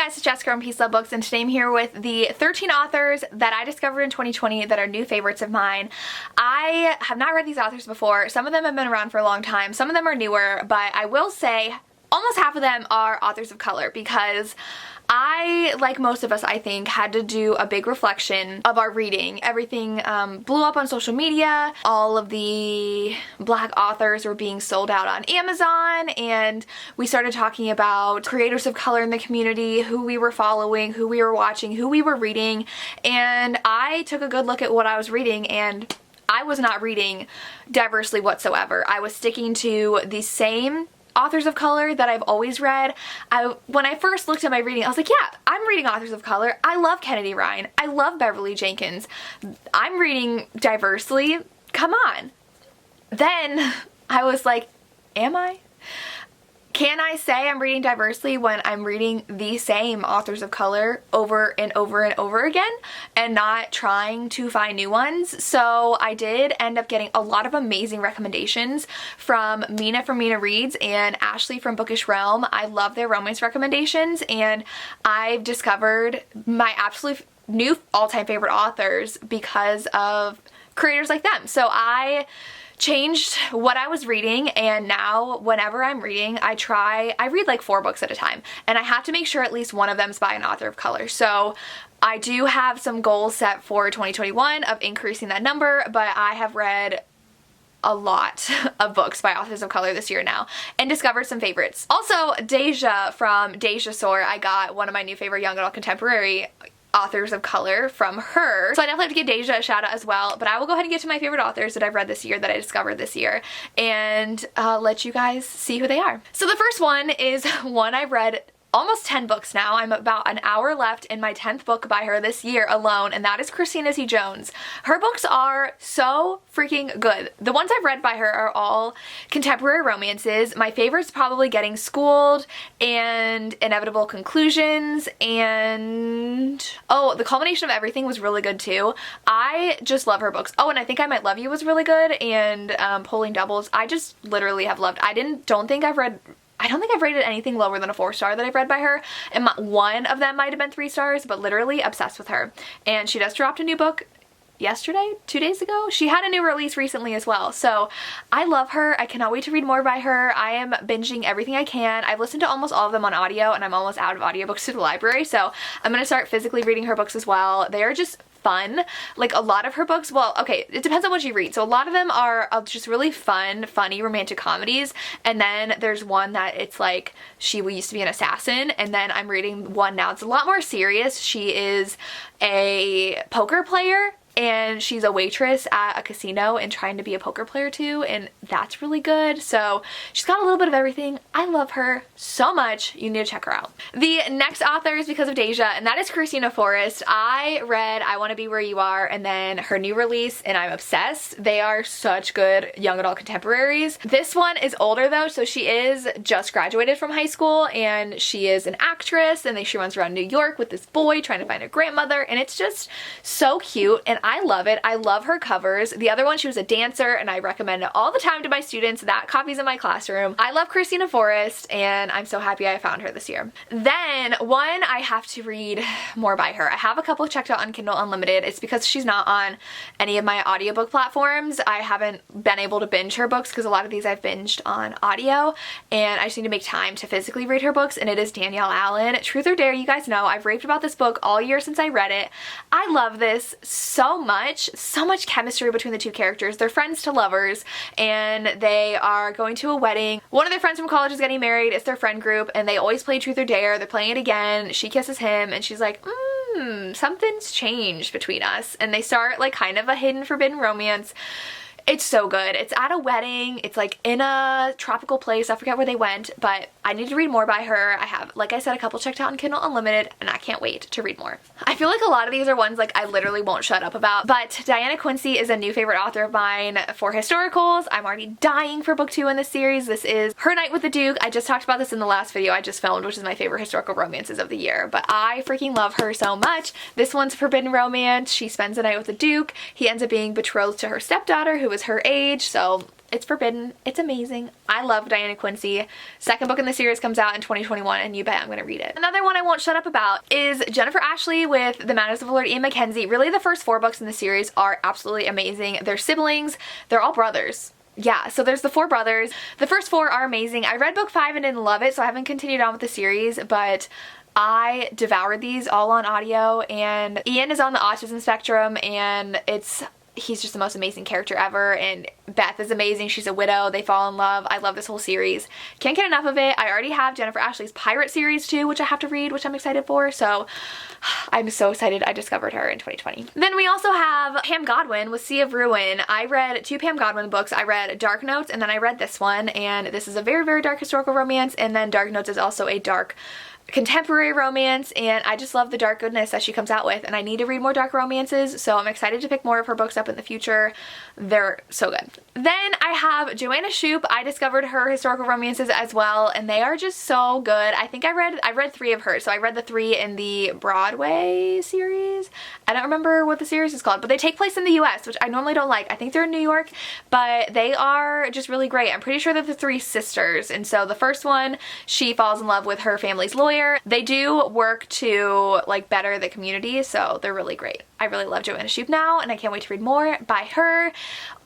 guys, it's Jessica from Peace Love Books, and today I'm here with the 13 authors that I discovered in 2020 that are new favorites of mine. I have not read these authors before. Some of them have been around for a long time, some of them are newer, but I will say almost half of them are authors of color because I, like most of us I think, had to do a big reflection of our reading. Everything blew up on social media. All of the black authors were being sold out on Amazon, and we started talking about creators of color in the community, who we were following, who we were watching, who we were reading, and I took a good look at what I was reading, and I was not reading diversely whatsoever. I was sticking to the same authors of color that I've always read. When I first looked at my reading, I was like, yeah, I'm reading authors of color. I love Kennedy Ryan. I love Beverly Jenkins. I'm reading diversely. Come on. Then I was like, am I? Can I say I'm reading diversely when I'm reading the same authors of color over and over and over again and not trying to find new ones? So I did end up getting a lot of amazing recommendations from Mina from Mina Reads and Ashley from Bookish Realm. I love their romance recommendations, and I've discovered my absolute new all-time favorite authors because of creators like them. So I changed what I was reading, and now whenever I'm reading, I read like 4 books at a time, and I have to make sure at least one of them is by an author of color. So I do have some goals set for 2021 of increasing that number, but I have read a lot of books by authors of color this year now and discovered some favorites. Also, Deja from Deja Soar, I got one of my new favorite young adult contemporary authors of color from her. So I definitely have to give Deja a shout out as well, but I will go ahead and get to my favorite authors that I've read this year, that I discovered this year, and let you guys see who they are. So the first one is one I've read almost 10 books now. I'm about an hour left in my 10th book by her this year alone, and that is Christina C. Jones. Her books are so freaking good. The ones I've read by her are all contemporary romances. My favorite's probably Getting Schooled and Inevitable Conclusions, and oh, The Culmination of Everything was really good too. I just love her books. Oh, and I Think I Might Love You was really good, and Pulling Doubles. I just literally have loved. I don't think I've rated anything lower than a 4-star that I've read by her, and one of them might have been 3 stars, but literally obsessed with her. And she just dropped a new book yesterday, 2 days ago. She had a new release recently as well, so I love her. I cannot wait to read more by her. I am binging everything I can. I've listened to almost all of them on audio, and I'm almost out of audiobooks to the library, so I'm gonna start physically reading her books as well. They are just fun. Like, a lot of her books, well, okay, it depends on what you read. So a lot of them are just really fun, funny romantic comedies, and then there's one that it's like she used to be an assassin, and then I'm reading one now. It's a lot more serious. She is a poker player, and she's a waitress at a casino and trying to be a poker player too, and that's really good. So she's got a little bit of everything. I love her so much. You need to check her out. The next author is because of Deja, and that is Christina Forrest. I read I Want to Be Where You Are and then her new release, and I'm obsessed. They are such good young adult contemporaries. This one is older though, so she is just graduated from high school, and she is an actress, and she runs around New York with this boy trying to find her grandmother, and it's just so cute, and I love it. I love her covers. The other one, she was a dancer, and I recommend it all the time to my students. That copy's in my classroom. I love Christina Forrest, and I'm so happy I found her this year. Then one I have to read more by her. I have a couple checked out on Kindle Unlimited. It's because she's not on any of my audiobook platforms. I haven't been able to binge her books because a lot of these I've binged on audio, and I just need to make time to physically read her books, and it is Danielle Allen. Truth or Dare, you guys know I've raved about this book all year since I read it. I love this so much chemistry between the two characters. They're friends to lovers, and they are going to a wedding. One of their friends from college is getting married. It's their friend group, and they always play Truth or Dare. They're playing it again. She kisses him, and she's like, something's changed between us, and they start like kind of a hidden forbidden romance. It's so good. It's at a wedding. It's like in a tropical place. I forget where they went, but I need to read more by her. I have, like I said, a couple checked out on Kindle Unlimited, and I can't wait to read more. I feel like a lot of these are ones like I literally won't shut up about, but Diana Quincy is a new favorite author of mine for historicals. I'm already dying for book 2 in this series. This is Her Night with the Duke. I just talked about this in the last video I just filmed, which is my favorite historical romances of the year, but I freaking love her so much. This one's forbidden romance. She spends the night with the Duke. He ends up being betrothed to her stepdaughter, who is her age, so It's forbidden. It's amazing. I love Diana Quincy. Second book in the series comes out in 2021 and you bet I'm gonna read it. Another one I won't shut up about is Jennifer Ashley with The Madness of Lord Ian Mackenzie. Really, the first 4 books in the series are absolutely amazing. They're siblings. They're all brothers. Yeah, so there's the 4 brothers. The first 4 are amazing. I read book 5 and didn't love it, so I haven't continued on with the series, but I devoured these all on audio, and Ian is on the autism spectrum, and he's just the most amazing character ever, and Beth is amazing. She's a widow. They fall in love. I love this whole series. Can't get enough of it. I already have Jennifer Ashley's Pirate series too, which I have to read, which I'm excited for, so I'm so excited I discovered her in 2020. Then we also have Pam Godwin with Sea of Ruin. I read 2 Pam Godwin books. I read Dark Notes and then I read this one, and this is a very, very dark historical romance, and then Dark Notes is also a dark contemporary romance, and I just love the dark goodness that she comes out with, and I need to read more dark romances, so I'm excited to pick more of her books up in the future. They're so good. Then I have Joanna Shupe. I discovered her historical romances as well, and they are just so good. I think I read 3 of hers. So I read the 3 in the Broadway series. I don't remember what the series is called, but they take place in the US, which I normally don't like. I think they're in New York, but they are just really great. I'm pretty sure they're the 3 sisters, and so the first one, she falls in love with her family's lawyer. They do work to like better the community, so they're really great. I really love Joanna Shupe now, and I can't wait to read more by her.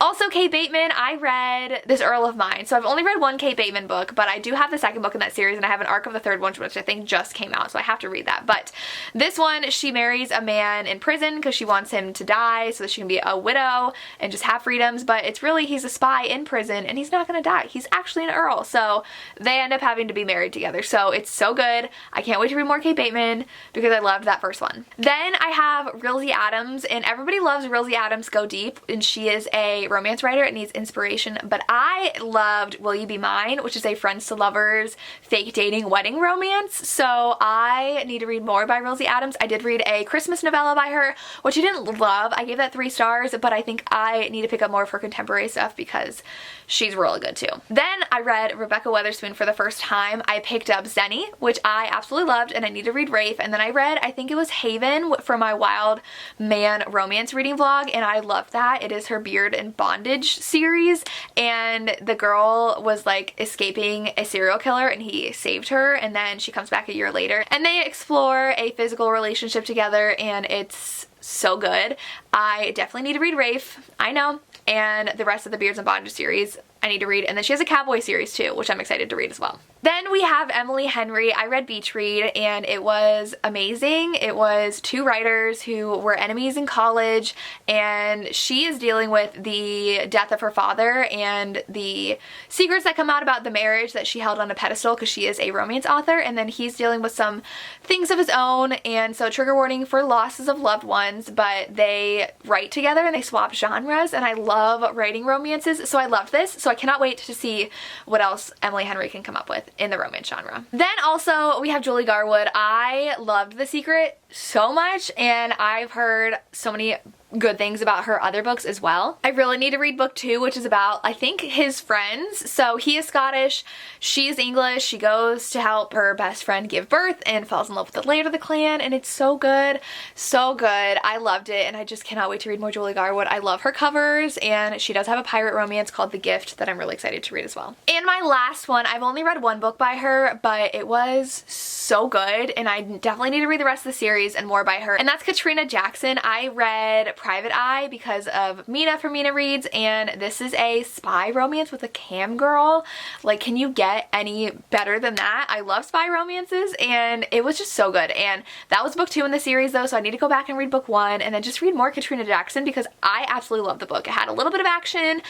Also, Kate Bateman. I read This Earl of Mine. So I've only read 1 Kate Bateman book, but I do have the second book in that series, and I have an arc of the third one, which I think just came out, so I have to read that. But this one, she marries a man in prison because she wants him to die so that she can be a widow and just have freedoms, but it's really, he's a spy in prison, and he's not gonna die. He's actually an earl, so they end up having to be married together. So it's so good. I can't wait to read more Kate Bateman because I loved that first one. Then I have Rilzy Adams, and everybody loves Rilzy Adams Go Deep, and she is a romance writer and needs inspiration, but I loved Will You Be Mine, which is a friends to lovers fake dating wedding romance, so I need to read more by Rilzy Adams. I did read a Christmas novella by her, which I didn't love. I gave that 3 stars, but I think I need to pick up more of her contemporary stuff because she's really good too. Then I read Rebecca Weatherspoon for the first time. I picked up Zenny, which I absolutely loved, and I need to read Rafe, and then I read, I think it was Haven for my Wild Man romance reading vlog, and I loved that. It is her Beard and Bondage series, and the girl was like escaping a serial killer and he saved her, and then she comes back a year later and they explore a physical relationship together, and it's so good. I definitely need to read Rafe, I know, and the rest of the Beards and Bondage series I need to read, and then she has a cowboy series too, which I'm excited to read as well. Then we have Emily Henry. I read Beach Read, and it was amazing. It was 2 writers who were enemies in college, and she is dealing with the death of her father and the secrets that come out about the marriage that she held on a pedestal because she is a romance author, and then he's dealing with some things of his own, and so trigger warning for losses of loved ones, but they write together and they swap genres, and I love writing romances, so I loved this, so I cannot wait to see what else Emily Henry can come up with in the romance genre. Then also we have Julie Garwood. I loved The Secret so much, and I've heard so many good things about her other books as well. I really need to read book 2, which is about, I think, his friends. So he is Scottish, she is English, she goes to help her best friend give birth and falls in love with the Laird of the Clan, and it's so good, so good. I loved it, and I just cannot wait to read more Julie Garwood. I love her covers, and she does have a pirate romance called The Gift that I'm really excited to read as well. And my last one, I've only read 1 book by her, but it was so good, and I definitely need to read the rest of the series and more by her, and that's Katrina Jackson. I read Private Eye because of Mina from Mina Reads, and this is a spy romance with a cam girl. Like, can you get any better than that? I love spy romances, and it was just so good. And that was book 2 in the series though, so I need to go back and read book 1 and then just read more Katrina Jackson because I absolutely love the book. It had a little bit of action,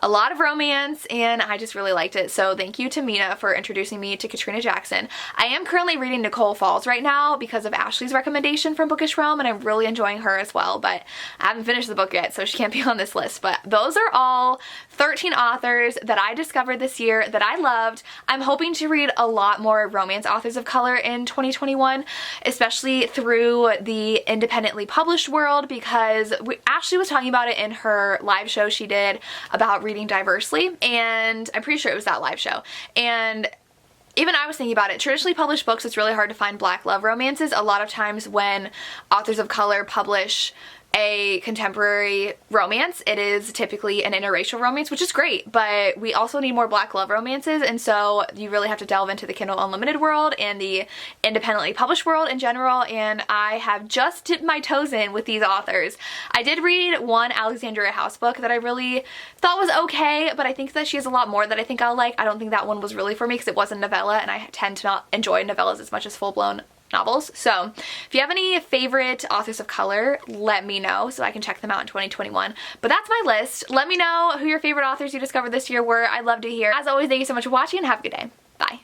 a lot of romance, and I just really liked it. So thank you to Mina for introducing me to Katrina Jackson. I am currently reading Nicole Falls right now because of Ashley's recommendation from Bookish Realm, and I'm really enjoying her as well, but I haven't finished the book yet, so she can't be on this list. But those are all 13 authors that I discovered this year that I loved. I'm hoping to read a lot more romance authors of color in 2021, especially through the independently published world, because Ashley was talking about it in her live show she did about reading diversely, and I'm pretty sure it was that live show. And even I was thinking about it. Traditionally published books, it's really hard to find black love romances. A lot of times when authors of color publish a contemporary romance. It is typically an interracial romance, which is great, but we also need more Black love romances, and so you really have to delve into the Kindle Unlimited world and the independently published world in general, and I have just dipped my toes in with these authors. I did read one Alexandria House book that I really thought was okay, but I think that she has a lot more that I think I'll like. I don't think that one was really for me because it was a novella, and I tend to not enjoy novellas as much as full-blown novels. So if you have any favorite authors of color, let me know so I can check them out in 2021. But that's my list. Let me know who your favorite authors you discovered this year were. I'd love to hear. As always, thank you so much for watching and have a good day. Bye.